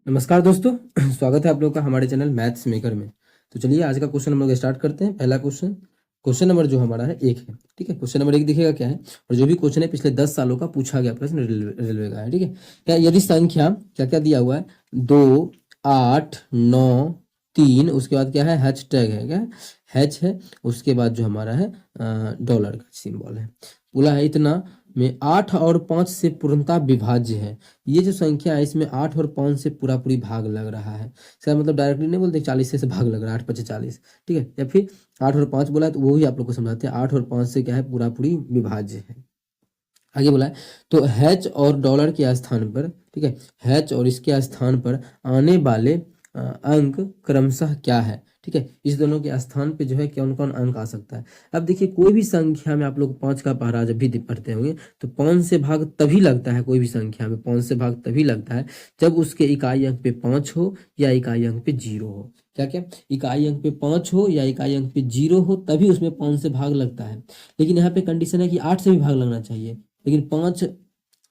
नमस्कार दोस्तों। स्वागत है आप लोग का हमारे चैनल मैथ्स मेकर में। तो चलिए आज का क्वेश्चन हम लोग स्टार्ट करते हैं। पहला क्वेश्चन नंबर जो हमारा है 1 है। ठीक है, क्वेश्चन नंबर 1 दिखेगा क्या है, और जो भी क्वेश्चन है पिछले 10 सालों का पूछा गया प्रश्न रेलवे का है। ठीक है, क्या यदि संख्या क्या क्या दिया हुआ है 2 8 9 3, उसके बाद क्या है हैशटैग है, क्या हैच है, उसके बाद जो हमारा है डॉलर का सिंबल है। बोला है इतना में 8 और 5 से पूर्णतः विभाज्य है। ये जो संख्या है इसमें 8 और 5 से पूरा पूरी भाग लग रहा है। सर मतलब डायरेक्टली नहीं बोलते 40 से भाग लग रहा है, 8 5 40। ठीक है, या फिर 8 और 5 बोला है तो वो ही आप लोग को समझाते हैं। 8 और 5 से क्या है पूरा पूरी विभाज्य है। आगे बोला है तो हैच और डॉलर के स्थान पर, ठीक है, हैच और इसके स्थान पर आने वाले अंक क्रमशः क्या है। ठीक है, इस दोनों के स्थान पे जो है कौन कौन अंक आ सकता है। अब देखिए कोई भी संख्या में आप लोग 5 का पहरा जब भी पढ़ते होंगे तो 5 से भाग तभी लगता है। कोई भी संख्या में 5 से भाग तभी लगता है जब उसके इकाई अंक पे 5 हो या इकाई अंक पे 0 हो। क्या क्या, इकाई अंक पे 5 हो या इकाई अंक पे 0 हो तभी उसमें 5 से भाग लगता है। लेकिन यहाँ पे कंडीशन है कि 8 से भी भाग लगना चाहिए, लेकिन 5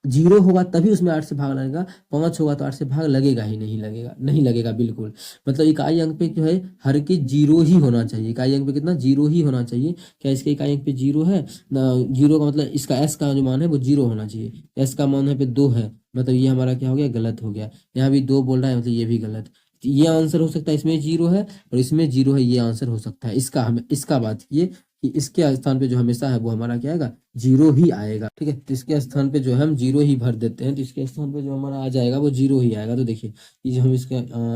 0 होगा तभी उसमें 8 से भाग लगेगा। 5 होगा तो 8 से भाग लगेगा ही नहीं, लगेगा नहीं, लगेगा बिल्कुल। मतलब इकाई अंक पे जो है हर की 0 ही होना चाहिए। इकाई अंक पे कितना 0 ही होना चाहिए। क्या इसके इकाई अंक पे 0 है ना, 0 का मतलब इसका एस का जो मान है वो 0 होना चाहिए। एस का मान है पे 2 है, मतलब ये हमारा क्या हो गया, गलत हो गया। यहाँ भी 2 बोल रहा है मतलब ये भी गलत। ये आंसर हो सकता है, इसमें 0 है और इसमें 0 है, ये आंसर हो सकता है। इसका हमें इसका बात ये कि इसके स्थान पे जो हमेशा है वो हमारा क्या आएगा, 0 ही आएगा। ठीक है, तो इसके स्थान पे जो है हम 0 ही भर देते हैं, तो इसके स्थान पे जो हमारा आ जाएगा वो 0 ही आएगा। तो देखिए ये जो हम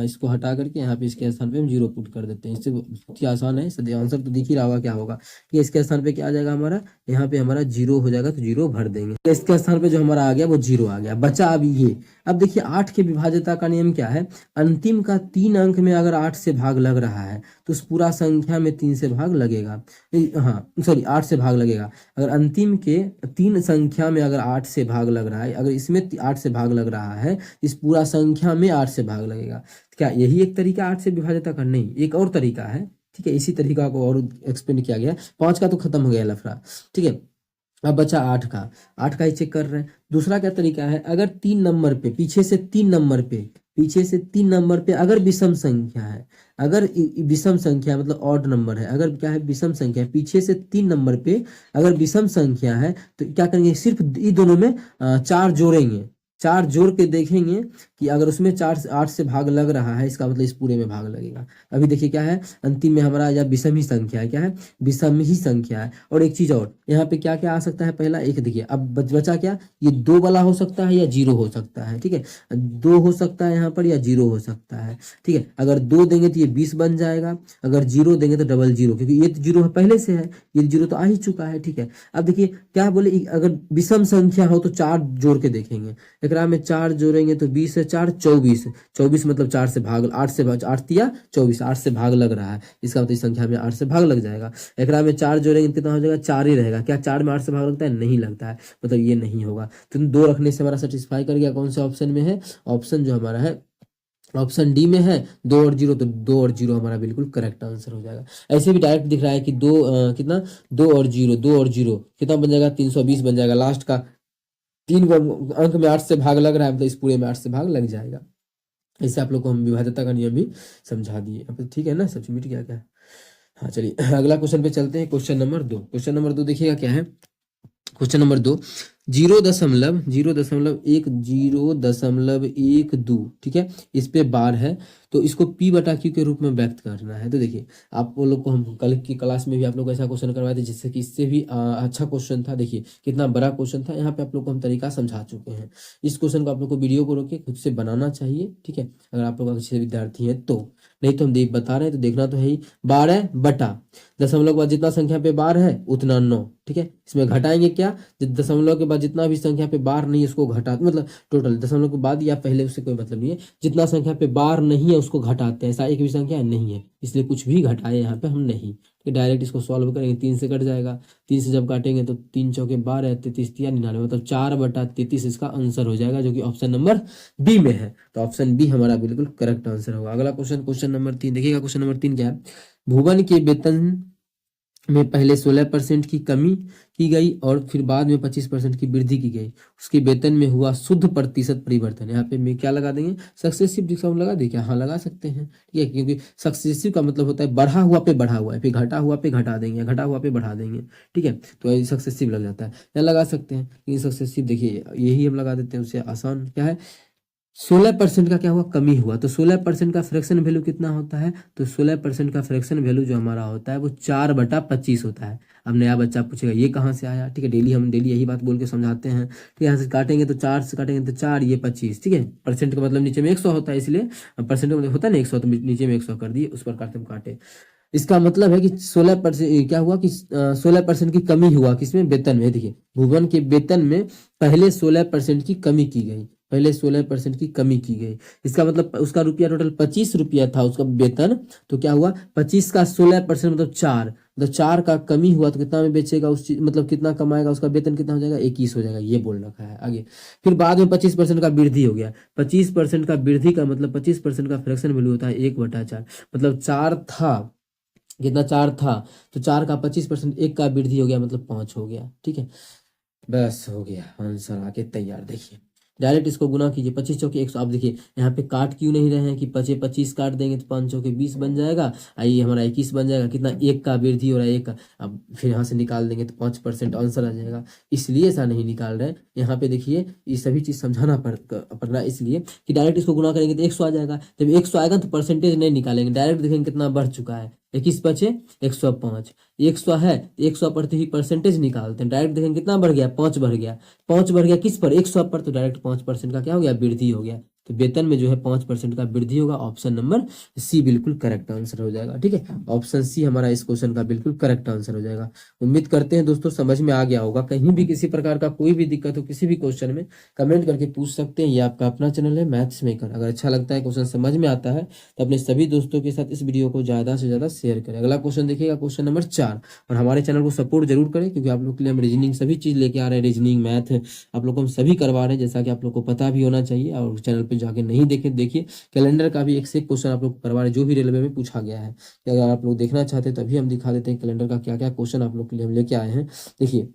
इसको हटा करके यहाँ पे इसके स्थान पे हम 0 पुट कर देते हैं। इससे बहुत ही आसान है, सही आंसर तो दिख ही रहा होगा क्या होगा। ठीक है, इसके स्थान पे क्या आ जाएगा हमारा, यहाँ पे हमारा 0 हो जाएगा तो 0 भर देंगे। तो इसके स्थान पे जो हमारा आ गया वो 0 आ गया। बचा अब ये, अब देखिए 8 के विभाज्यता का नियम क्या है, अंतिम का 3 अंक में अगर 8 से भाग लग रहा है तो उस पूरा संख्या में 3 से भाग लगेगा। हाँ सॉरी 8 से भाग लगेगा। अगर अंतिम के 3 संख्या में अगर 8 से भाग लग रहा है, अगर इसमें 8 से भाग लग रहा है, इस पूरा संख्या में 8 से भाग लगेगा। क्या यही एक तरीका 8 से विभाज्यता का? नहीं, एक और तरीका है। ठीक है, इसी तरीका को और एक्सप्लेन किया गया। 5 का तो खत्म हो गया लफड़ा। ठीक है, अब बचा 8 का ही चेक कर रहे हैं। दूसरा क्या तरीका है, अगर 3 नंबर पे पीछे से 3 नंबर पे अगर विषम संख्या है, अगर विषम संख्या मतलब ऑड नंबर है, अगर क्या है विषम संख्या पीछे से 3 नंबर पे अगर विषम संख्या है तो क्या करेंगे, सिर्फ इन दोनों में 4 जोड़ेंगे। 4 जोड़ के देखेंगे कि अगर उसमें 4 से 8 से भाग लग रहा है, इसका मतलब इस पूरे में भाग लगेगा। अभी देखिए क्या है, अंतिम में हमारा या विषम ही संख्या है, क्या है विषम ही संख्या है। और एक चीज और यहाँ पे क्या क्या आ सकता है, पहला एक देखिए अब बचा क्या, ये 2 वाला हो सकता है या 0 हो सकता है। ठीक है, 2 हो सकता है यहाँ पर या 0 हो सकता है। ठीक है, अगर 2 देंगे तो ये 20 बन जाएगा, अगर 0 देंगे तो डबल 0, क्योंकि ये तो 0 पहले से है, ये 0 तो आ ही चुका है। ठीक है, अब देखिए क्या बोले, अगर विषम संख्या हो तो 4 जोड़ के देखेंगे। एकरा में 4 जोड़ेंगे तो 20 से 4 24, 24 मतलब 4 से भाग 8 से 8 तिया 24, 8 से भाग लग रहा है, इसका मतलब इस संख्या में 8 से भाग लग जाएगा। एकरा में 4 जोड़ेंगे कितना हो जाएगा, 4 ही रहेगा। क्या 4 में 8 से भाग लगता है? नहीं लगता है, मतलब ये नहीं होगा। तो 2 रखने से हमारा सेटिस्फाई कर गया। कौन से ऑप्शन में है, ऑप्शन जो हमारा है ऑप्शन डी में है 2 और 0, तो 2 और 0 हमारा बिल्कुल करेक्ट आंसर हो जाएगा। ऐसे भी डायरेक्ट दिख रहा है कि कितना 2 और 0 कितना बन जाएगा, 320 बन जाएगा। लास्ट का 3 अंक में 8 से भाग लग रहा है, मतलब इस पूरे में 8 से भाग लग जाएगा। इससे आप लोग को हम विभाज्यता का नियम भी समझा दिए। अब ठीक है ना, सब मिट गया क्या? हाँ चलिए अगला क्वेश्चन पे चलते हैं। क्वेश्चन नंबर 2, क्वेश्चन नंबर 2 देखिएगा क्या है। क्वेश्चन नंबर 2, 0.012, ठीक है, इस पे बार है तो इसको P बटा Q के रूप में व्यक्त करना है। तो देखिए आप लोग को हम कल की क्लास में भी आप लोग को ऐसा क्वेश्चन करवाए थे, जिससे कि इससे भी अच्छा क्वेश्चन था। देखिए कितना बड़ा क्वेश्चन था, यहाँ पे आप लोग को हम तरीका समझा चुके हैं। इस क्वेश्चन को आप लोग को वीडियो को रोक के खुद से बनाना चाहिए। ठीक है, अगर आप लोग अच्छे विद्यार्थी हैं तो, नहीं तो हम बता रहे हैं तो देखना तो है ही। 12 बटा दशमलव के बाद जितना संख्या पे बार है उतना 9। ठीक है, इसमें घटाएंगे क्या, दशमलव के बाद जितना भी संख्या पे बार नहीं है उसको घटा, मतलब टोटल दशमलव के बाद या पहले, उससे कोई मतलब नहीं है। जितना संख्या पे बार नहीं है उसको घटाते हैं, ऐसा एक भी संख्या नहीं है, इसलिए कुछ भी घटाए यहाँ पे हम नहीं। डायरेक्ट इसको सॉल्व करेंगे, 3 से कट जाएगा, 3 से जब काटेंगे तो 3 चौके 12, 33 तिया 99, मतलब 4/33 इसका आंसर हो जाएगा, जो कि ऑप्शन नंबर बी में है। तो ऑप्शन बी हमारा बिल्कुल करेक्ट आंसर होगा। अगला क्वेश्चन, क्वेश्चन नंबर 3 देखिएगा। क्वेश्चन नंबर 3 क्या है, भुवन के वेतन में पहले 16% की कमी की गई और फिर बाद में 25% की वृद्धि की गई, उसके वेतन में हुआ शुद्ध प्रतिशत परिवर्तन। यहाँ पे मैं क्या लगा देंगे, सक्सेसिव डिस्काउंट लगा दे क्या, हाँ लगा सकते हैं, ठीक है, क्योंकि सक्सेसिव का मतलब होता है बढ़ा हुआ पे बढ़ा हुआ है, फिर घटा हुआ पे घटा देंगे, घटा हुआ पे बढ़ा देंगे, ठीक है, तो सक्सेसिव लग जाता है, यहाँ लगा सकते हैं। ये सक्सेसिव देखिए यही हम लगा देते हैं, उससे आसान क्या है, 16% का क्या हुआ, कमी हुआ, तो 16% का फ्रैक्शन वैल्यू कितना होता है, तो 16% का फ्रैक्शन वैल्यू जो हमारा होता है वो 4/25 होता है। अब नया बच्चा पूछेगा ये कहाँ से आया, ठीक है, हम डेली यही बात बोल के समझाते हैं, ठीक है, यहाँ से काटेंगे तो 4 से काटेंगे तो 4, ये 25, ठीक है, परसेंट का मतलब नीचे में 100 होता है, इसलिए परसेंट का मतलब होता है ना 100, तो नीचे में 100 कर दिए, उस प्रकार से हम काटे। इसका मतलब है कि 16% क्या हुआ कि 16% की कमी हुआ किसमें, वेतन में। देखिए भुवन के वेतन में पहले 16% की कमी की गई, पहले 16% की कमी की गई, इसका मतलब उसका रुपया टोटल 25 रुपया था उसका वेतन, तो क्या हुआ 25 का 16% मतलब 4, मतलब 4 का कमी हुआ तो कितना में बेचेगा उस चीज, मतलब कितना कमाएगा, उसका वेतन कितना हो जाएगा, 21 हो जाएगा, ये बोल रखा है आगे। फिर बाद में 25% का वृद्धि हो गया, 25% का वृद्धि का मतलब 25% का फ्रैक्शन वैल्यू होता है 1/4, मतलब 4 था, कितना 4 था, तो 4 का 25%, 1 का वृद्धि हो गया मतलब 5 हो गया, ठीक है, बस हो गया आंसर आके तैयार। देखिए डायरेक्ट इसको गुना कीजिए, 25 चौके 100, आप देखिए यहाँ पे काट क्यों नहीं रहे हैं कि 25 काट देंगे तो 5 चौके 20 बन जाएगा, आइए हमारा 21 बन जाएगा, कितना 1 का वृद्धि हो रहा है 1 का, अब फिर यहाँ से निकाल देंगे तो 5% आंसर आ जाएगा, इसलिए ऐसा नहीं निकाल रहे हैं। यहाँ पे देखिए ये सभी चीज समझाना पड़ना, इसलिए कि डायरेक्ट इसको गुना करेंगे तो 100 आ जाएगा, जब 100 आएगा तो परसेंटेज नहीं निकालेंगे, डायरेक्ट देखेंगे कितना बढ़ चुका है, 21 बचे 105, 100 है 100 पर ही परसेंटेज निकालते हैं, डायरेक्ट देखेंगे कितना बढ़ गया, 5 बढ़ गया, 5 बढ़ गया किस पर, 100 पर, तो डायरेक्ट 5% का क्या हो गया, वृद्धि हो गया, तो वेतन में जो है 5% का वृद्धि होगा, ऑप्शन नंबर सी बिल्कुल करेक्ट आंसर हो जाएगा, ठीक है, ऑप्शन सी हमारा इस क्वेश्चन का बिल्कुल करेक्ट आंसर हो जाएगा। उम्मीद करते हैं दोस्तों समझ में आ गया होगा, कहीं भी किसी प्रकार का कोई भी दिक्कत हो किसी भी क्वेश्चन में कमेंट करके पूछ सकते हैं, ये आपका अपना चैनल है मैथ्स मेकर, अगर अच्छा लगता है क्वेश्चन समझ में आता है तो अपने सभी दोस्तों के साथ इस वीडियो को ज्यादा से ज्यादा शेयर करें। अगला क्वेश्चन देखिएगा, क्वेश्चन नंबर 4, और हमारे चैनल को सपोर्ट जरूर करें क्योंकि आप लोग के लिए हम रीजनिंग सभी चीज लेके आ रहे हैं, रीजनिंग मैथ आप लोग को हम सभी करवा रहे हैं, जैसा कि आप लोग को पता भी होना चाहिए, और चैनल पे जाके नहीं देखे देखिए, कैलेंडर का भी एक से एक क्वेश्चन आप लोग को करवा रहे हैं जो भी रेलवे में पूछा गया है, कि अगर आप लोग देखना चाहते हैं तो अभी हम दिखा देते हैं कैलेंडर का क्या क्या क्वेश्चन आप लोग के लिए हम लेके आए हैं। देखिए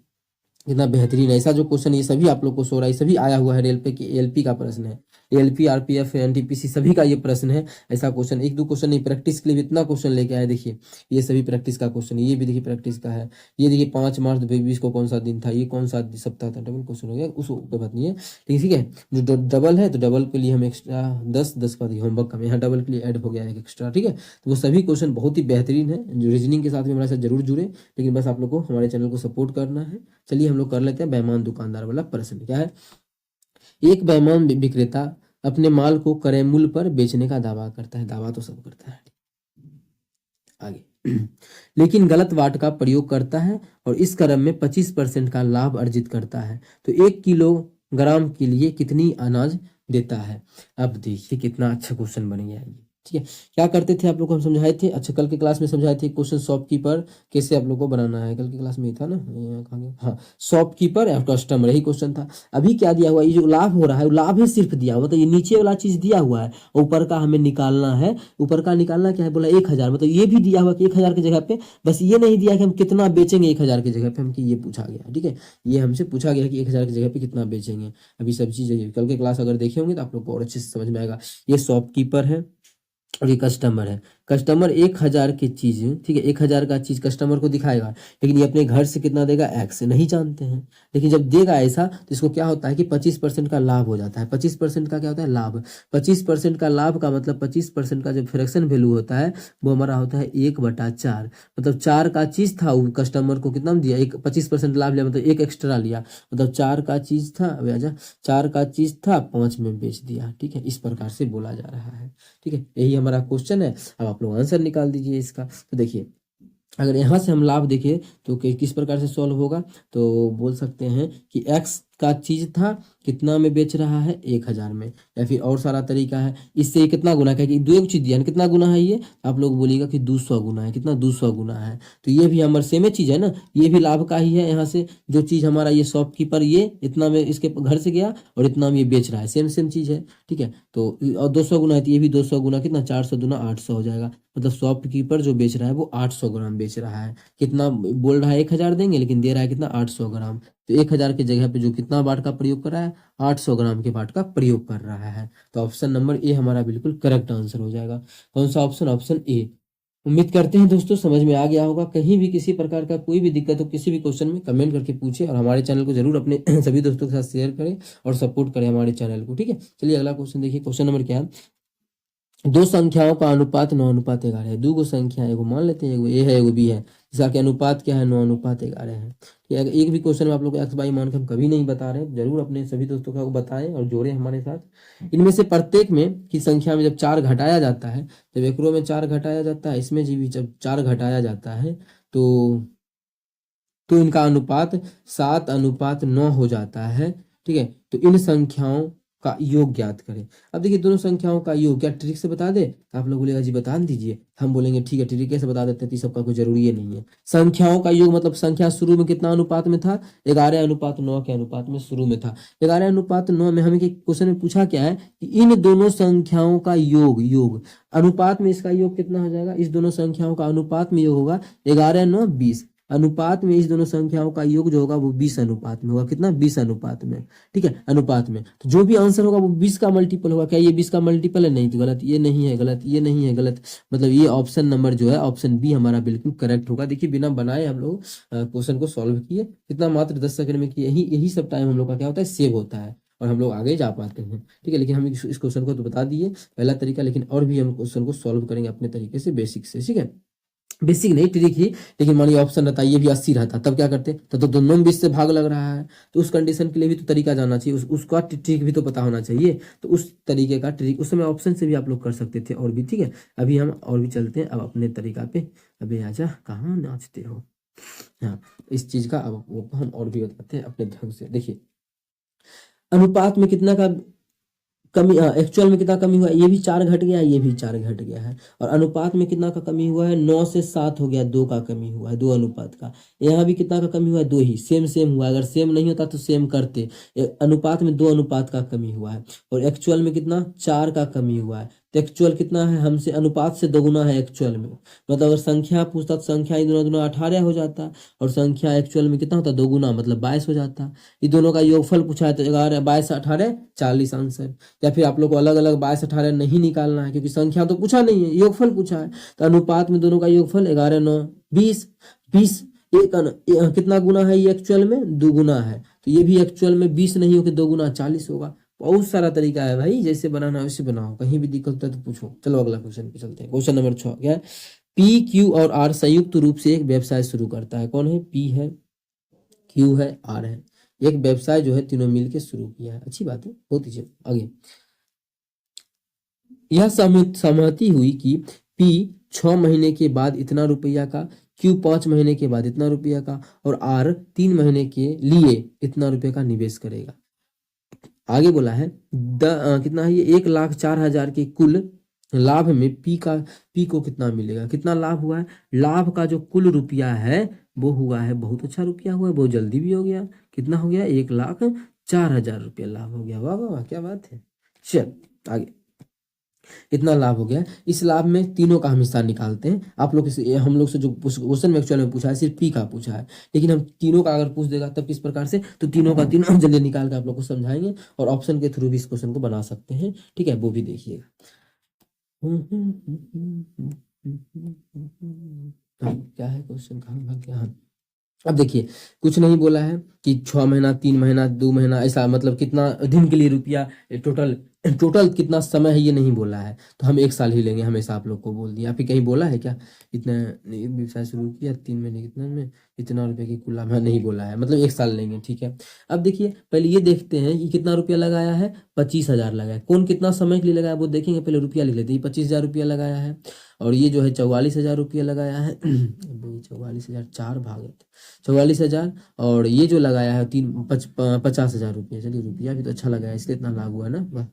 कितना बेहतरीन ऐसा जो क्वेश्चन ये सभी आप लोग को सो रहा है, सभी आया हुआ है रेल पे कि एलपी का प्रश्न है, एलपी आरपीएफ एनटीपीसी सभी का ये प्रश्न है, ऐसा क्वेश्चन एक दो क्वेश्चन नहीं, प्रैक्टिस के लिए इतना क्वेश्चन लेके आए। देखिए ये सभी प्रैक्टिस का क्वेश्चन है, ये भी देखिए प्रैक्टिस का है, ये देखिए 5 मार्च 2020 को कौन सा दिन था, ये कौन सा सप्ताह था, डबल क्वेश्चन हो गया, उस कोई बात नहीं है, ठीक है, जो डबल है तो डबल के लिए हम एक्स्ट्रा 10 का होमवर्क का यहाँ डबल के लिए ऐड हो गया है एक्स्ट्रा, ठीक है, तो वो सभी क्वेश्चन बहुत ही बेहतरीन है, जो रीजनिंग के साथ भी हमारे साथ जरूर जुड़े, लेकिन बस आप लोग को हमारे चैनल को सपोर्ट करना है। चलिए हम लोग कर लेते हैं बेईमान दुकानदार वाला प्रश्न, क्या है, एक बेईमान विक्रेता अपने माल को क्रय मूल्य पर बेचने का दावा करता है, दावा तो सब करता है, आगे लेकिन गलत वाट का प्रयोग करता है और इस क्रम में 25% का लाभ अर्जित करता है, तो 1 किलोग्राम के लिए कितनी अनाज देता है। अब देखिए कितना अच्छा क्वेश्चन बन गया है, ठीक है, क्या करते थे आप लोग को हम समझाए थे, अच्छा कल के क्लास में समझाए थे क्वेश्चन शॉपकीपर कैसे आप लोग को बनाना है, कल की क्लास में ही था ना, कहाँ गया, हाँ शॉपकीपर और कस्टमर यही क्वेश्चन था। अभी क्या दिया हुआ है, ये जो लाभ हो रहा है वो लाभ ही सिर्फ दिया हुआ, मतलब ये नीचे वाला चीज दिया हुआ है, ऊपर का हमें निकालना है, ऊपर का निकालना क्या है, बोला 1000, मतलब ये भी दिया हुआ कि 1000 की जगह पे, बस ये नहीं दिया कि हम कितना बेचेंगे 1000 की जगह पे, हमको ये पूछा गया, ठीक है, ये हमसे पूछा गया कि 1000 की जगह पे कितना बेचेंगे। अभी सब चीजें कल के क्लास अगर देखे होंगे तो आप लोग को और अच्छे से समझ में आएगा। ये शॉपकीपर है और ये कस्टमर है, कस्टमर 1000 की चीज, ठीक है, 1000 का चीज कस्टमर को दिखाएगा, लेकिन ये अपने घर से कितना देगा, एक्स नहीं जानते हैं, लेकिन जब देगा ऐसा तो इसको क्या होता है कि 25% का लाभ हो जाता है, 25% का क्या होता है, लाभ, 25% का लाभ का मतलब 25% का जो फ्रैक्शन वैल्यू होता है वो हमारा होता है 1/4, मतलब 4 का चीज था, वो कस्टमर को कितना दिया, एक 25% लाभ लिया, मतलब एक एक्स्ट्रा लिया, मतलब 4 का चीज था, 4 का चीज था 5 में बेच दिया, ठीक है, इस प्रकार से बोला जा रहा है, ठीक है, यही हमारा क्वेश्चन है। अब आप लोग आंसर निकाल दीजिए इसका, तो देखिए अगर यहाँ से हम लाभ देखें तो किस प्रकार से सॉल्व होगा, तो बोल सकते हैं कि x का चीज था, कितना में बेच रहा है, 1000 में। या फिर और सारा तरीका है, इससे ये कितना गुना है, कि दो एक चीज दिया है, कितना गुना है ये, आप लोग बोलिएगा कि 200 गुना है, कितना 200 गुना है। तो ये भी हमारे सेम चीज है ना, ये भी लाभ का ही है। यहाँ से जो चीज हमारा ये शॉपकीपर ये इतना में इसके घर से गया और इतना में ये बेच रहा है, सेम सेम चीज है, ठीक है। तो और 200 गुना है, तो ये भी 200 गुना कितना, 400 गुना 800 हो जाएगा। मतलब शॉपकीपर जो बेच रहा है वो 800 ग्राम बेच रहा है। कितना बोल रहा है, 1000 देंगे, लेकिन दे रहा है कितना, 800 ग्राम। तो 1000 की जगह पे जो कितना बाट का प्रयोग कर रहा है, 800 ग्राम के बाट का प्रयोग कर रहा है। तो ऑप्शन नंबर ए हमारा बिल्कुल करेक्ट आंसर हो जाएगा। कौन सा ऑप्शन, ऑप्शन ए। उम्मीद करते हैं दोस्तों समझ में आ गया होगा। कहीं भी किसी प्रकार का कोई भी दिक्कत हो किसी भी क्वेश्चन में, कमेंट करके पूछे, और हमारे चैनल को जरूर अपने सभी दोस्तों के साथ शेयर करें और सपोर्ट करें हमारे चैनल को, ठीक है। चलिए अगला क्वेश्चन देखिए। क्वेश्चन नंबर क्या है, दो संख्याओं का अनुपात 9:11 है। दो गो संख्या है, एगो मान लेते हैं, एगो ए है एगो बी है, इसका क्या अनुपात क्या है, 9:11 है। ठीक है, एक भी क्वेश्चन में आप लोग को एक्स वाई मान के हम कभी नहीं बता रहे, जरूर अपने सभी दोस्तों को बताएं और जोड़ें हमारे साथ। इनमें से प्रत्येक में की संख्या में जब 4 घटाया जाता है, जब एक रो में 4 घटाया जाता है, इसमें भी जब 4 घटाया जाता है, तो इनका अनुपात 7:9 हो जाता है, ठीक है। तो इन संख्याओं का योग ज्ञात करें। अब देखिए दोनों संख्याओं का योग क्या ट्रिक से बता दे, तो आप लोग बोलेगा जी बता दीजिए, हम बोलेंगे ठीक है ट्रिक से बता देते हैं, तो इस सबका कोई जरूरी है नहीं है। संख्याओं का योग मतलब संख्या शुरू में कितना अनुपात में था, 11:9 के अनुपात में शुरू में था। 11:9 में हमें क्वेश्चन में पूछा क्या है कि इन दोनों संख्याओं का योग अनुपात में इसका योग कितना हो जाएगा, इस दोनों संख्याओं का अनुपात में योग होगा 11:9 20। अनुपात में इस दोनों संख्याओं का योग जो होगा वो 20 अनुपात में होगा, कितना 20 अनुपात में, ठीक है, अनुपात में। तो जो भी आंसर होगा वो 20 का मल्टीपल होगा। क्या ये 20 का मल्टीपल है, नहीं, तो गलत, ये नहीं है, गलत, ये नहीं है, गलत। मतलब ये ऑप्शन नंबर जो है ऑप्शन बी हमारा बिल्कुल करेक्ट होगा। देखिए बिना बनाए हम लोग क्वेश्चन को सॉल्व किए, कितना मात्र 10 सेकंड में किए। यही सब टाइम हम लोग का क्या होता है, सेव होता है और हम लोग आगे जा पाते हैं, ठीक है। लेकिन हम इस क्वेश्चन को तो बता दिए पहला तरीका, लेकिन और भी हम क्वेश्चन को सॉल्व करेंगे अपने तरीके से, बेसिक से, ठीक है। बेसिक नहीं ट्रिक ही, लेकिन मानिए ऑप्शन रहता है ये भी 80 रहता, तब क्या करते, तो दोनों में 20 से भाग लग रहा है, तो उस कंडीशन के लिए भी तो तरीका जाना चाहिए, उसका ट्रिक भी तो पता होना चाहिए। तो उस तरीके का ट्रिक उस समय ऑप्शन से भी आप लोग कर सकते थे और भी, ठीक है। अभी हम और भी चलते हैं अब अपने तरीका पे। अबे आजा, कहाँ नाचते हो। हाँ, इस चीज का अब वो हम और भी बताते हैं अपने ढंग से। देखिए अनुपात में कितना का कमी, एक्चुअल में कितना कमी हुआ है, ये भी 4 घट गया है, ये भी 4 घट गया है। और अनुपात में कितना का कमी हुआ है, 9 से 7 हो गया, 2 का कमी हुआ है, 2 अनुपात का। यहाँ भी कितना का कमी हुआ है, 2 ही, सेम सेम हुआ है। अगर सेम नहीं होता तो सेम करते। अनुपात में 2 अनुपात का कमी हुआ है, और एक्चुअल में कितना 4 का कमी हुआ है। तो एक्चुअल कितना है, हमसे अनुपात से दोगुना है एक्चुअल में। मतलब अगर संख्या पूछता तो संख्या इन दोनों 18 हो जाता, और संख्या एक्चुअल में कितना होता, दोगुना मतलब 22 हो जाता। ये दोनों का योगफल पूछा है, तो 11 22 18 40 आंसर। या फिर आप लोग को अलग अलग 22 18 नहीं निकालना है, क्योंकि संख्या तो पूछा नहीं है, योगफल पूछा है। तो अनुपात में दोनों का योगफल 11 9 20 20 एक कितना गुना है, ये एक्चुअल में 2 गुना है, तो ये भी एक्चुअल में 20 नहीं होकर 2 गुना 40 होगा। बहुत सारा तरीका है भाई, जैसे बनाना वैसे बनाओ, कहीं भी दिक्कत है तो पूछो। चलो अगला क्वेश्चन पे चलते हैं। क्वेश्चन नंबर 6 क्या है, पी क्यू और आर संयुक्त रूप से एक व्यवसाय शुरू करता है। कौन है, पी है, क्यू है, आर है। एक व्यवसाय जो है तीनों मिलकर शुरू किया है, अच्छी बात है, बहुत ही आगे। यह सहमति हुई कि पी 6 महीने के बाद इतना रुपया का, क्यू 5 महीने के बाद इतना रुपया का, और आर 3 महीने के लिए इतना रुपये का निवेश करेगा। आगे बोला है कितना है ये, 1,04,000 के कुल लाभ में पी को कितना मिलेगा, कितना लाभ हुआ है। लाभ का जो कुल रुपया है वो हुआ है, बहुत अच्छा रुपया हुआ है, बहुत जल्दी भी हो गया। कितना हो गया, 1,04,000 रुपया लाभ हो गया। वाह वाह वाह, क्या बात है। चल आगे, इतना लाभ हो गया। इस लाभ में तीनों का हम हिस्सा निकालते हैं। आप लोग हम लोग से जो क्वेश्चन में एक्चुअल में पूछा है सिर्फ पी का पूछा है, लेकिन हम तीनों का अगर पूछ देगा तब किस प्रकार से, तो तीनों का तीनों जल्दी निकाल के आप लोग को समझाएंगे, और ऑप्शन के थ्रू भी इस क्वेश्चन को बना सकते हैं, ठीक है, वो भी देखिएगा। क्या है क्वेश्चन, कहाँ भाग गया। हाँ, अब देखिए कुछ नहीं बोला है कि 6 महीना 3 महीना 2 महीना ऐसा, मतलब कितना दिन के लिए रुपया टोटल टोटल कितना समय है ये नहीं बोला है, तो हम 1 साल ही लेंगे, हमेशा आप लोग को बोल दिया। फिर कहीं बोला है क्या इतना व्यवसाय शुरू किया 3 महीने कितना में इतना रुपए की कुल लाभ, नहीं बोला है, मतलब 1 साल लेंगे, ठीक है। अब देखिए पहले ये देखते हैं कि कितना रुपया लगाया है, 25,000 लगाया। कौन कितना समय के लिए लगाया वो देखेंगे, पहले रुपया लिख लेते हैं। 25,000 रुपया लगाया है, और ये जो है 44,000 रुपया लगाया है। 44,000 4 भाग 44,000, और ये जो लगाया है 50,000 रुपया। चलिए रुपया भी तो अच्छा लगाया, इसलिए इतना लाभ हुआ ना, वाह,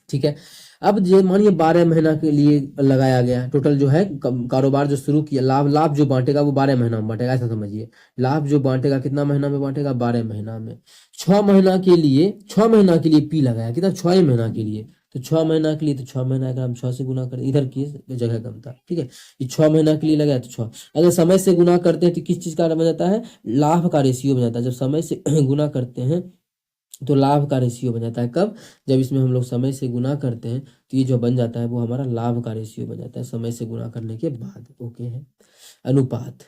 ठीक है। अब जो मानिए 12 महीना के लिए लगाया गया, टोटल जो है कारोबार जो शुरू किया, लाभ जो बांटेगा वो 12 महीना में बांटेगा, ऐसा समझिए। लाभ जो बांटेगा कितना महीना में बांटेगा, 12 महीना में। 6 महीना के लिए, 6 महीना के लिए पी लगाया, कितना 6 महीना के लिए, तो 6 महीना के लिए, तो 6 महीना का हम 6 से गुना करें, इधर की जगह कम था, ठीक है। ये 6 महीना के लिए लगाया तो 6, अगर समय से गुना करते हैं तो किस चीज का बन जाता है, लाभ का रेशियो बन जाता है। जब समय से गुना करते हैं तो लाभ का रेशियो बन जाता है। कब, जब इसमें हम लोग समय से गुना करते हैं तो ये जो बन जाता है वो हमारा लाभ का रेशियो बन जाता है समय से गुना करने के बाद। ओके है। अनुपात,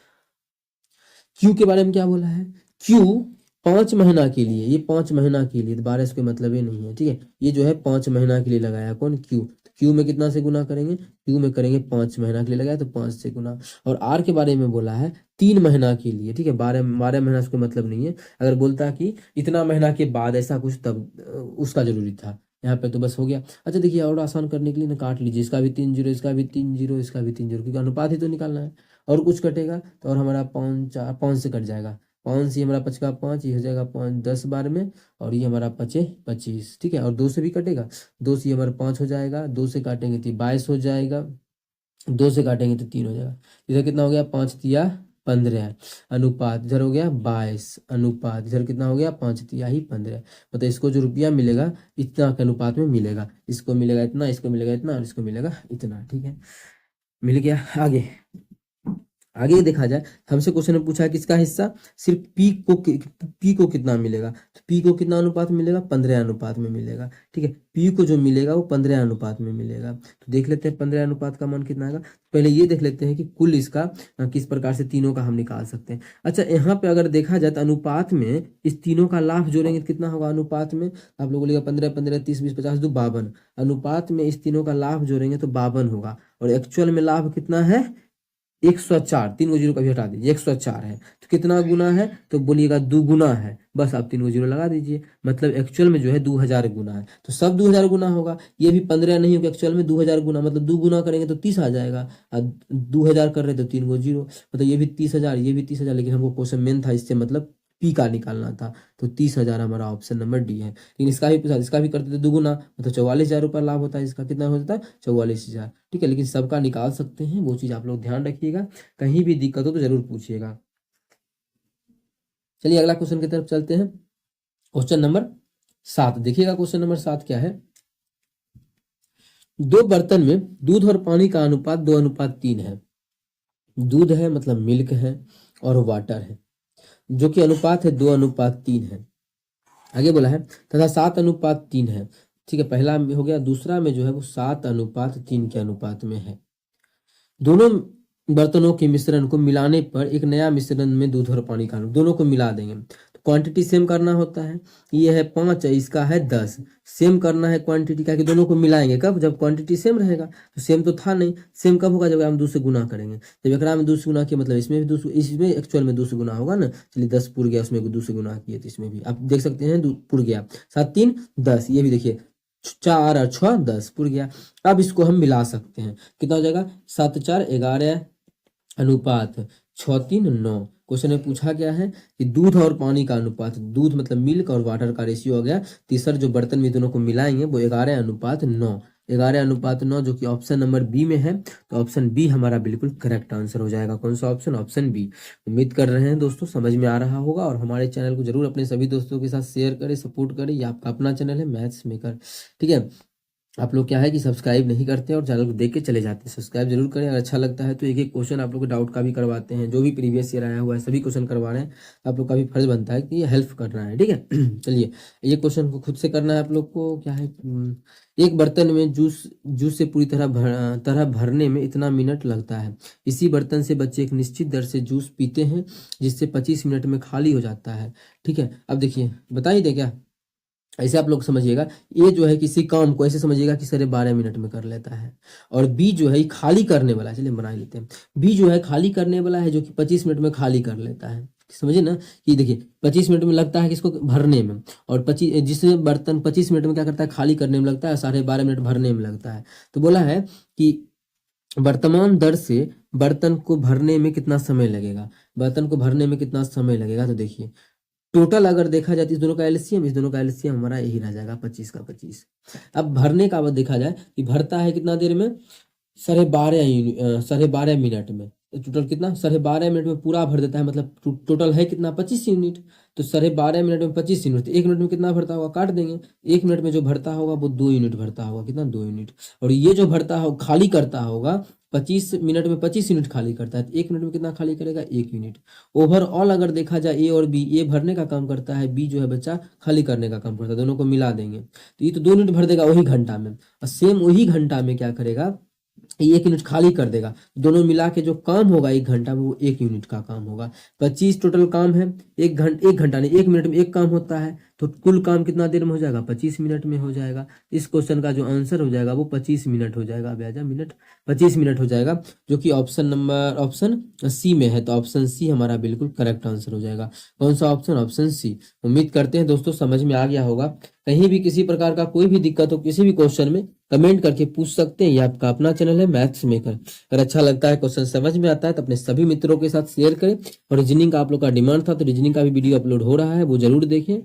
क्यू के बारे में क्या बोला है, क्यू 5 महीना के लिए, ये 5 महीना के लिए, 12 इसके मतलब ये नहीं है, ठीक है। ये जो है 5 महीना के लिए लगाया, कौन, क्यू। क्यू में कितना से गुना करेंगे, क्यू में करेंगे 5 महीना के लिए लगाया तो 5 से गुना। और आर के बारे में बोला है 3 महीना के लिए, ठीक है। 12 महीना उसका मतलब नहीं है। अगर बोलता कि इतना महीना के बाद ऐसा कुछ, तब उसका जरूरी था। यहाँ पे तो बस हो गया। अच्छा देखिए, और आसान करने के लिए ना काट लीजिए, इसका भी 3 जीरो, इसका भी 3 जीरो, इसका भी 3 जीरो, क्योंकि अनुपात ही तो निकालना है। और कुछ कटेगा तो, और हमारा 5 से कट जाएगा, 5 से हमारा 5 का 5, ये हो जाएगा 5 10 12 में, और ये हमारा 5 25, ठीक है। और 2 से भी कटेगा, 2 से हमारा 5 हो जाएगा, 2 से काटेंगे तो 22 हो जाएगा, 2 से काटेंगे तो 3 हो जाएगा। इधर कितना हो गया, 5 तिया 15, अनुपात इधर हो गया 22, अनुपात इधर कितना हो गया, 5 तिया ही 15। मतलब इसको जो रुपया मिलेगा इतना के अनुपात में मिलेगा, इसको मिलेगा इतना, इसको मिलेगा इतना, और इसको मिलेगा इतना, ठीक है। मिल गया। आगे आगे देखा जाए, हमसे क्वेश्चन में पूछा है किसका हिस्सा, सिर्फ पी को कितना मिलेगा, तो पी को कितना अनुपात में मिलेगा, 15 अनुपात में मिलेगा, ठीक है। पी को जो मिलेगा वो 15 अनुपात में मिलेगा। तो देख लेते हैं 15 अनुपात का मान कितना आएगा। पहले ये देख लेते हैं कि कुल इसका किस प्रकार से तीनों का हम निकाल सकते हैं। अच्छा यहाँ पे अगर देखा जाए तो अनुपात में इस तीनों का लाभ जोड़ेंगे तो कितना होगा, अनुपात में आप लोग बोलेगा 15 15 30 20 50 दो 52, अनुपात में इस तीनों का लाभ जोड़ेंगे तो 52 होगा। और एक्चुअल में लाभ कितना है, 104, 3 को जीरो कभी हटा दीजिए, 104 है। तो कितना गुना है, तो बोलिएगा 2 गुना है, बस आप 3 को जीरो लगा दीजिए। मतलब एक्चुअल में जो है 2000 गुना है, तो सब 2000 गुना होगा। ये भी 15 नहीं होगा, एक्चुअल में 2000 गुना, मतलब 2 गुना करेंगे तो 30 आ जाएगा, और 2000 कर रहे तो 3 को जीरो, मतलब ये भी 30,000, ये भी 30,000। लेकिन हमको क्वेश्चन मेन था इससे मतलब पी का निकालना था, तो 30,000 हमारा ऑप्शन नंबर डी है। लेकिन इसका भी पूछा, इसका भी करते थे दुगुना, मतलब 44,000 रुपया लाभ होता है, इसका कितना हो जाता है 44,000, ठीक है। लेकिन सबका निकाल सकते हैं, वो चीज आप लोग ध्यान रखिएगा, कहीं भी दिक्कत हो तो जरूर पूछिएगा। चलिए अगला क्वेश्चन की तरफ चलते हैं। क्वेश्चन नंबर 7 देखिएगा, क्वेश्चन नंबर 7 क्या है, 2 बर्तन में दूध और पानी का अनुपात 2:3 है। दूध है मतलब मिल्क है, और वाटर है, जो कि अनुपात है 2:3 है। आगे बोला है तथा 7:3 है, ठीक है। पहला में हो गया, दूसरा में जो है वो 7:3 के अनुपात में है। दोनों बर्तनों के मिश्रण को मिलाने पर एक नया मिश्रण में दूध और पानी का, दोनों को मिला देंगे तो क्वांटिटी सेम करना होता है। ये है 5, इसका है 10, सेम करना है क्वांटिटी का, कि दोनों को मिलाएंगे कब, जब क्वांटिटी सेम रहेगा। तो सेम तो था नहीं, सेम कब होगा, जब हम 2 से गुना करेंगे। जब एकरा में 2 से गुना किया मतलब इसमें भी 2 से, इसमें एक्चुअल में 2 से गुना होगा ना। चलिए 10 पुर गया, उसमें 2 से गुना किए तो इसमें भी आप देख सकते हैं 2 पुर गया, 7 3 10, ये भी देखिए 4 और 6 10 पुर गया। अब इसको हम मिला सकते हैं, कितना हो जाएगा, 7 4 11 अनुपात 6 3 9। क्वेश्चन में पूछा गया है कि दूध और पानी का अनुपात, दूध मतलब मिल्क और वाटर का रेशियो हो गया, तीसरा जो बर्तन में दोनों को मिलाएंगे वो 11:9, 11:9, जो कि ऑप्शन नंबर बी में है। तो ऑप्शन बी हमारा बिल्कुल करेक्ट आंसर हो जाएगा। कौन सा ऑप्शन, ऑप्शन बी। उम्मीद कर रहे हैं दोस्तों समझ में आ रहा होगा, और हमारे चैनल को जरूर अपने सभी दोस्तों के साथ शेयर करें, सपोर्ट करें। ये आपका अपना चैनल है मैथ्स मेकर, ठीक है। आप लोग क्या है कि सब्सक्राइब नहीं करते और चैनल को देख के चले जाते हैं, सब्सक्राइब जरूर करें। अगर अच्छा लगता है तो एक एक क्वेश्चन आप लोग को डाउट का भी करवाते हैं, जो भी प्रीवियस ईयर आया हुआ है सभी क्वेश्चन करवा रहे हैं। आप लोग का भी फर्ज बनता है कि ये हेल्प करना है, ठीक है। चलिए ये क्वेश्चन को खुद से करना है आप लोग को। क्या है, एक बर्तन में जूस से पूरी तरह भरने में इतना मिनट लगता है। इसी बर्तन से बच्चे एक निश्चित दर से जूस पीते हैं, जिससे 25 मिनट में खाली हो जाता है, ठीक है। अब देखिए बताइए क्या, ऐसे आप लोग समझिएगा। ए जो है किसी काम को ऐसे समझिएगा कि साढ़े 12 मिनट में कर लेता है, और बी जो है ये खाली करने वाला है, चलिए बना ही लेते हैं। बी जो है खाली करने वाला है, जो कि 25 मिनट में खाली कर लेता है। समझिए ना कि देखिए 25 मिनट में लगता है किसको भरने में, और 25 जिससे बर्तन 25 मिनट में क्या करता है खाली करने में लगता है, 12.5 मिनट भरने में लगता है। तो बोला है कि वर्तमान दर से बर्तन को भरने में कितना समय लगेगा, बर्तन को भरने में कितना समय लगेगा। तो देखिए टोटल अगर देखा जाए तो इस दोनों का एलसीएम हमारा यही रह जाएगा 25 का 25। अब भरने का बाद देखा जाए कि भरता है कितना देर में, 12.5 मिनट में। तो टोटल कितना 12.5 मिनट में पूरा भर देता है, मतलब टोटल है कितना 25 यूनिट। तो 12.5 मिनट में 25 यूनिट, तो 1 मिनट में कितना भरता होगा काट देंगे। 1 मिनट में जो भरता होगा वो 2 यूनिट भरता होगा, कितना 2 यूनिट। और ये जो भरता हो खाली करता होगा 25 मिनट में 25 यूनिट खाली करता है, तो 1 मिनट में कितना खाली करेगा 1 यूनिट। ओवरऑल अगर देखा जाए ए और बी, ए भरने का काम करता है, बी जो है बच्चा खाली करने का काम करता है, दोनों को मिला देंगे तो ये तो 2 यूनिट भर देगा वही घंटा में, और सेम वही घंटा में क्या करेगा 1 यूनिट खाली कर देगा। दोनों मिला के जो काम होगा 1 घंटा में वो 1 यूनिट का काम होगा। 25 टोटल काम है, 1 घंटा नहीं 1 मिनट में एक काम होता है, तो कुल काम कितना देर में हो जाएगा 25 मिनट में हो जाएगा। इस क्वेश्चन का जो आंसर हो जाएगा वो 25 मिनट हो जाएगा, ब्याजा मिनट 25 मिनट हो जाएगा, जो कि ऑप्शन सी में है। तो ऑप्शन सी हमारा बिल्कुल करेक्ट आंसर हो जाएगा। कौन सा ऑप्शन, ऑप्शन सी। उम्मीद करते हैं दोस्तों समझ में आ गया होगा। कहीं भी किसी प्रकार का कोई भी दिक्कत हो किसी भी क्वेश्चन में कमेंट करके पूछ सकते हैं। ये आपका अपना चैनल है मैथ्स मेकर। अगर अच्छा लगता है क्वेश्चन समझ में आता है तो अपने सभी मित्रों के साथ शेयर करें। और रीजनिंग का आप लोग का डिमांड था तो रीजनिंग का भी वीडियो अपलोड हो रहा है, वो जरूर देखें।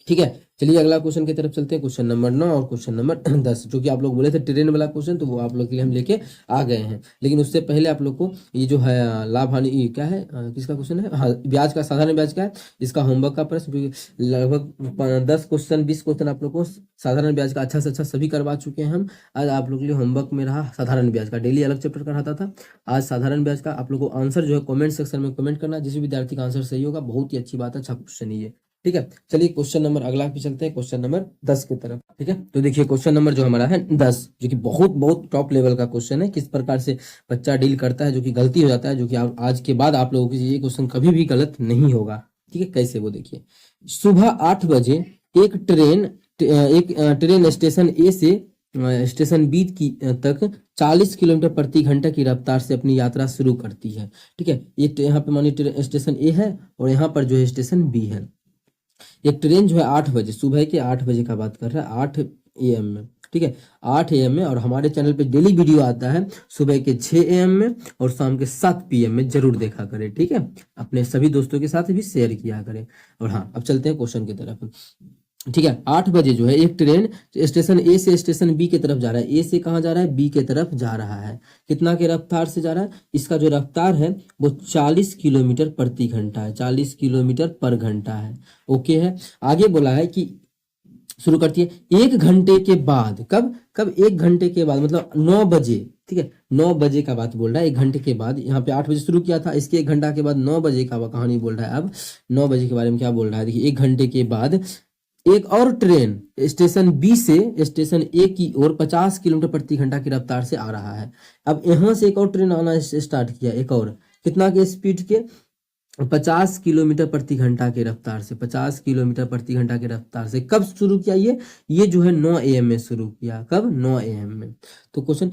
ठीक है, चलिए अगला क्वेश्चन की तरफ चलते हैं। क्वेश्चन नंबर 9 और क्वेश्चन नंबर 10, जो कि आप लोग बोले थे ट्रेन वाला क्वेश्चन, तो वो आप लोग के लिए हम लेके आ गए हैं। लेकिन उससे पहले आप लोग को ये जो है लाभ हानि क्या है, किसका क्वेश्चन है, हाँ ब्याज का, साधारण ब्याज का है, इसका होमवर्क का प्रश्न, क्योंकि लगभग 10 क्वेश्चन 20 क्वेश्चन आप लोग को साधारण ब्याज का अच्छा से अच्छा सभी करवा चुके हैं हम। आज आप लोग के लिए होमवर्क में रहा साधारण ब्याज का, डेली अलग चैप्टर कराता था, आज साधारण ब्याज का। आप लोग को आंसर जो है कमेंट सेक्शन में कमेंट करना, जिस विद्यार्थी का आंसर सही होगा बहुत ही अच्छी बात है, अच्छा क्वेश्चन ही है। ठीक है, चलिए क्वेश्चन नंबर अगला पे चलते हैं, क्वेश्चन नंबर 10 की तरफ। ठीक है, तो देखिए क्वेश्चन नंबर जो हमारा है 10, जो कि बहुत बहुत टॉप लेवल का क्वेश्चन है। किस प्रकार से बच्चा डील करता है जो कि गलती हो जाता है, जो कि आज के बाद आप लोगों के ये क्वेश्चन कभी भी गलत नहीं होगा। ठीक है, कैसे वो देखिए। सुबह 8 बजे एक ट्रेन स्टेशन ए से स्टेशन बी की तक 40 किलोमीटर प्रति घंटा की रफ्तार से अपनी यात्रा शुरू करती है। ठीक है, ये यहाँ पे मानिए स्टेशन ए है और यहाँ पर जो है स्टेशन बी है। एक ट्रेन जो है 8 बजे, सुबह के 8 बजे का बात कर रहा है, 8 AM में। ठीक है, 8 AM में, और हमारे चैनल पे डेली वीडियो आता है सुबह के 6 AM में और शाम के 7 PM में, जरूर देखा करें। ठीक है, अपने सभी दोस्तों के साथ भी शेयर किया करें। और हाँ, अब चलते हैं क्वेश्चन की तरफ। ठीक है, 8 बजे जो है एक ट्रेन स्टेशन ए से स्टेशन बी की तरफ जा रहा है। ए से कहाँ जा रहा है, बी की तरफ जा रहा है। कितना के रफ्तार से जा रहा है, इसका जो रफ्तार है वो 40 किलोमीटर प्रति घंटा है, 40 किलोमीटर पर घंटा है। ओके है, आगे बोला है कि शुरू करती है 1 घंटे के बाद। कब कब 1 घंटे के बाद, मतलब 9 बजे। ठीक है, 9 बजे का बात बोल रहा है, 1 घंटे के बाद। यहाँ पे 8 बजे शुरू किया था, इसके 1 घंटा के बाद 9 बजे का कहानी बोल रहा है। अब 9 बजे के बारे में क्या बोल रहा है, देखिए 1 घंटे के बाद एक और ट्रेन स्टेशन बी से स्टेशन ए की ओर 50 किलोमीटर प्रति घंटा की रफ्तार से आ रहा है। अब यहां से एक और ट्रेन आना स्टार्ट किया, एक और, कितना के स्पीड के, 50 किलोमीटर प्रति घंटा के रफ्तार से, 50 किलोमीटर प्रति घंटा के रफ्तार से। कब शुरू किया ये जो है 9 AM में शुरू किया। कब, 9 AM में। तो क्वेश्चन,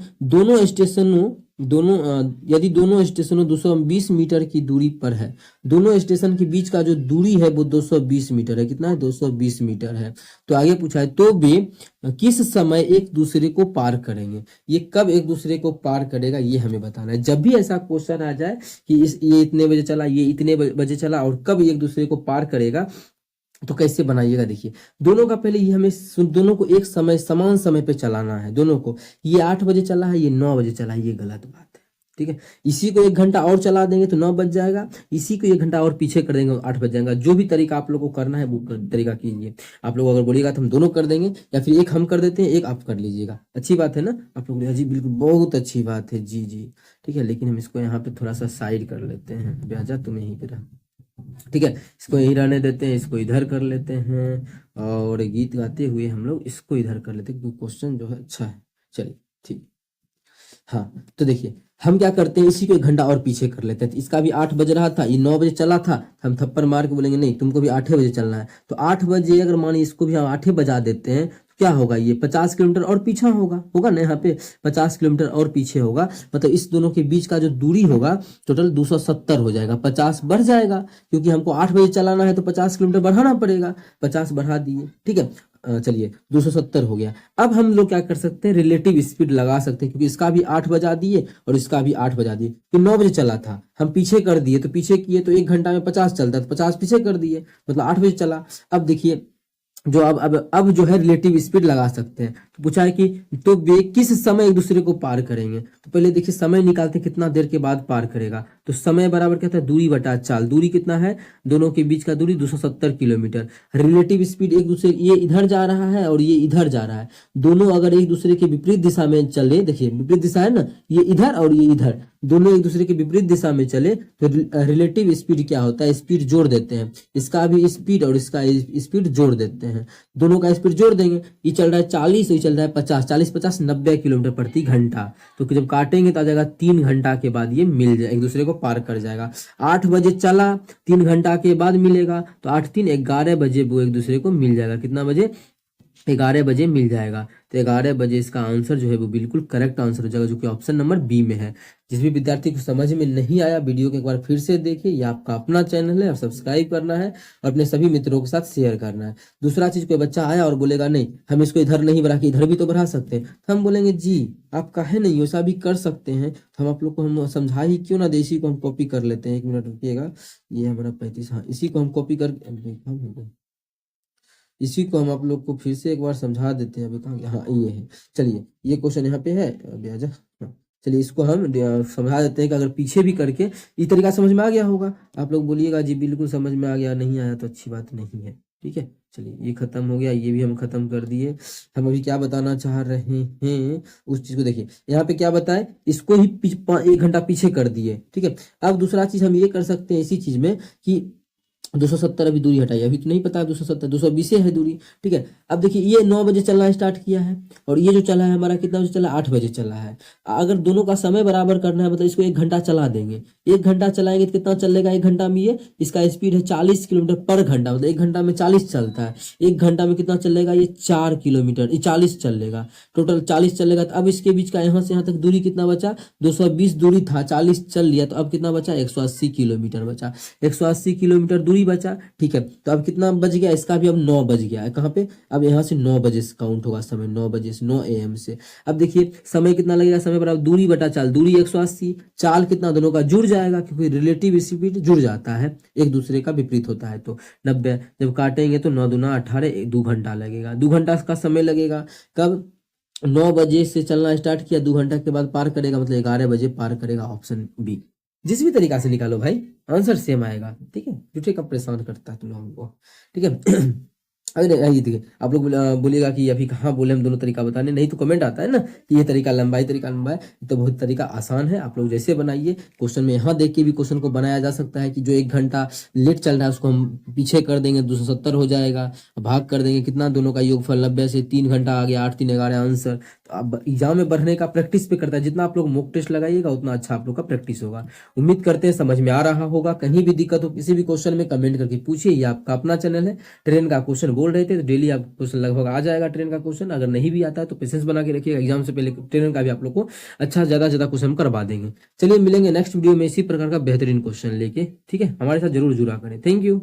यदि दोनों स्टेशनों 220 मीटर की दूरी पर है, दोनों स्टेशन के बीच का जो दूरी है वो 220 मीटर है। कितना है, 220 मीटर है। तो आगे पूछा है, तो वे किस समय एक दूसरे को पार करेंगे। ये कब एक दूसरे को पार करेगा ये हमें बताना है। जब भी ऐसा क्वेश्चन आ जाए कि ये इतने बजे चला, ये इतने बजे चला, और कब एक दूसरे को पार करेगा, तो कैसे बनाइएगा। देखिए दोनों का पहले ये हमें दोनों को एक समय समान समय पे चलाना है। दोनों को, ये 8 बजे चला है, ये 9 बजे चला है, ये गलत बात है। ठीक है, इसी को 1 घंटा और चला देंगे तो 9 बज जाएगा, इसी को 1 घंटा और पीछे कर देंगे 8 बज जाएगा। जो भी तरीका आप लोग को करना है वो तरीका कीजिए। आप लोग अगर बोलिएगा तो हम दोनों कर देंगे, या फिर एक हम कर देते हैं, एक आप कर लीजिएगा। अच्छी बात है ना, आप लोग, जी बिल्कुल बहुत अच्छी बात है, जी जी। ठीक है, लेकिन हम इसको यहाँ पे थोड़ा सा साइड कर लेते हैं, ब्याजा तुम यहीं पे रह। ठीक है, इसको यहीं रहने देते हैं, इसको इधर कर लेते हैं, और गीत गाते हुए हम लोग इसको इधर कर लेते हैं, क्योंकि क्वेश्चन जो है अच्छा है। चलिए ठीक। हाँ, तो देखिए हम क्या करते हैं, इसी को 1 घंटा और पीछे कर लेते हैं। तो इसका भी 8 बज रहा था, ये 9 बजे चला था, हम थप्पड़ मार के बोलेंगे नहीं तुमको भी 8 बजे चलना है। तो 8 बजे अगर मानिए इसको भी हम 8 बजा देते हैं तो क्या होगा, ये 50 किलोमीटर और पीछा होगा ना, यहाँ पे 50 किलोमीटर और पीछे होगा। मतलब इस दोनों के बीच का जो दूरी होगा टोटल 270 हो जाएगा, 50 बढ़ जाएगा, क्योंकि हमको 8 बजे चलाना है तो 50 किलोमीटर बढ़ाना पड़ेगा, 50 बढ़ा दिए, ठीक है। चलिए 270 हो गया। अब हम लोग क्या कर सकते हैं, रिलेटिव स्पीड लगा सकते हैं, क्योंकि इसका भी 8 बजा दिए और इसका भी 8 बजा दिए। तो 9 बजे चला था, हम पीछे कर दिए, तो पीछे किए तो 1 घंटा में 50 चलता है, तो 50 पीछे कर दिए, मतलब 8 बजे चला। अब देखिए जो अब जो है रिलेटिव स्पीड लगा सकते हैं। तो पूछा है कि तो वे किस समय एक दूसरे को पार करेंगे। तो पहले देखिए समय निकालते हैं, कितना देर के बाद पार करेगा। तो समय बराबर क्या होता है, दूरी बटा चाल। दूरी कितना है, दोनों के बीच का दूरी 270 किलोमीटर। रिलेटिव स्पीड एक दूसरे, ये इधर जा रहा है और ये इधर जा रहा है, दोनों अगर एक दूसरे के विपरीत दिशा में चले, देखिए विपरीत दिशा है ना, ये इधर और ये इधर, दोनों एक दूसरे के विपरीत दिशा में चले तो रिलेटिव स्पीड क्या होता है, स्पीड जोड़ देते हैं। इसका भी स्पीड और इसका स्पीड जोड़ देते हैं, दोनों का स्पीड जोड़ देंगे। ये चल रहा है 40, ये चल रहा है 50, 40 50 90 किलोमीटर प्रति घंटा। तो जब काटेंगे तो आ जाएगा 3 घंटा के बाद ये मिल जाए, एक दूसरे को पार कर जाएगा। 8 बजे चला, 3 घंटा के बाद मिलेगा, तो 8 3 11 बजे वो एक दूसरे को मिल जाएगा। कितना बजे, 11 बजे मिल जाएगा। तो 11 बजे इसका आंसर जो है वो बिल्कुल करेक्ट आंसर हो जाएगा, जो कि ऑप्शन नंबर बी में है। जिस भी विद्यार्थी को समझ में नहीं आया, वीडियो को एक बार फिर से देखिए, ये आपका अपना चैनल है और सब्सक्राइब करना है और अपने सभी मित्रों के साथ शेयर करना है। दूसरा चीज, कोई बच्चा आया और बोलेगा नहीं हम इसको इधर नहीं बढ़ा के इधर भी तो बढ़ा सकते हैं, तो हम बोलेंगे जी आप काहे नहीं वैसा भी कर सकते हैं। तो हम आप लोग को हम समझा ही क्यों ना दे, इसी को हम कॉपी कर लेते हैं। 1 मिनट रुकिएगा, ये हमारा 35, हाँ इसी को हम कॉपी कर, इसी को हम आप लोग को फिर से एक बार समझा देते हैं। अभी कहाँ गया, हाँ ये है। चलिए ये क्वेश्चन यहाँ पे है, अभी आजा, हाँ चलिए इसको हम समझा देते हैं कि अगर पीछे भी करके, इस तरीका समझ में आ गया होगा। आप लोग बोलिएगा जी बिल्कुल समझ में आ गया, नहीं आया तो अच्छी बात नहीं है, ठीक है। चलिए ये खत्म हो गया, ये भी हम खत्म कर दिए। हम अभी क्या बताना चाह रहे हैं उस चीज को देखिए, यहाँ पे क्या बताए, इसको ही 1 घंटा पीछे कर दिए, ठीक है। अब दूसरा चीज हम ये कर सकते हैं इसी चीज में कि 270 अभी दूरी हटाई, अभी तो नहीं पता है 270, 220 है दूरी, ठीक है। अब देखिए ये 9 बजे चलना स्टार्ट किया है और ये जो चला है हमारा कितना बजे चला, 8 बजे चला है। अगर दोनों का समय बराबर करना है, मतलब इसको 1 घंटा चला देंगे, 1 घंटा चलाएंगे तो कितना चलेगा 1 घंटा में, ये इसका स्पीड है 40 किलोमीटर पर घंटा, मतलब 1 घंटा में 40 चलता है। 1 घंटा में कितना चलेगा, ये 4 किलोमीटर, ये 40 चलेगा, टोटल 40 चलेगा। तो अब इसके बीच का यहाँ से यहाँ तक दूरी कितना बचा, 220 दूरी था, 40 चल लिया, तो अब कितना बचा, 180 किलोमीटर बचा, 180 किलोमीटर दूरी बचा, ठीक है। तो अब कितना बज गया, इसका भी अब 9 बज गया है। कहाँ पे, अब यहाँ से 9 बजे से काउंट होगा समय, 9 बजे से 9 AM से। अब देखिए समय कितना लगेगा, समय बराबर दूरी बटा चाल, दूरी 180, चाल कितना दोनों का जुड़ जाएगा, क्योंकि रिलेटिव स्पीड जुड़ जाता है, एक दूसरे का विपरीत होता है। तो 90 जब काटेंगे तो 9 दूना 18, 2 घंटा लगेगा, 2 घंटा का समय लगेगा। कब, 9 बजे से चलना स्टार्ट किया, 2 घंटा के बाद पार करेगा, मतलब 11 बजे पार करेगा, ऑप्शन बी। जिस भी तरीका से निकालो भाई आंसर सेम आएगा, ठीक है। झूठे का परेशान करता है तुम लोगों को, ठीक है। अरे ये देखिए आप लोग बोलिएगा कि अभी कहाँ बोले हम दोनों तरीका बताने, नहीं तो कमेंट आता है ना कि ये तरीका लंबा है, तरीका लंबा है, तो बहुत तरीका आसान है। आप लोग जैसे बनाइए, क्वेश्चन में यहाँ देख के भी क्वेश्चन को बनाया जा सकता है कि जो 1 घंटा लेट चल रहा है उसको हम पीछे कर देंगे, 270 हो जाएगा, भाग कर देंगे कितना, दोनों का योगफल 90 से 3 घंटा आ गया, 8 3 11 आंसर। तो अब एग्जाम में बढ़ने का प्रैक्टिस पे करता है, जितना आप लोग मॉक टेस्ट लगाइएगा उतना अच्छा आप लोग का प्रैक्टिस होगा। उम्मीद करते हैं समझ में आ रहा होगा। कहीं भी दिक्कत हो किसी भी क्वेश्चन में कमेंट करके पूछिए, ये आपका अपना चैनल है। ट्रेन का क्वेश्चन बोल रहे थे तो डेली आप क्वेश्चन लगभग आ जाएगा ट्रेन का क्वेश्चन। अगर नहीं भी आता है तो पेशेंस बना के रखिएगा, एग्जाम से पहले ट्रेन का भी आप लोग को अच्छा ज्यादा ज्यादा क्वेश्चन करवा देंगे। चलिए मिलेंगे नेक्स्ट वीडियो में इसी प्रकार का बेहतरीन क्वेश्चन लेके, ठीक है। हमारे साथ जरूर जुड़ा करें। Thank you.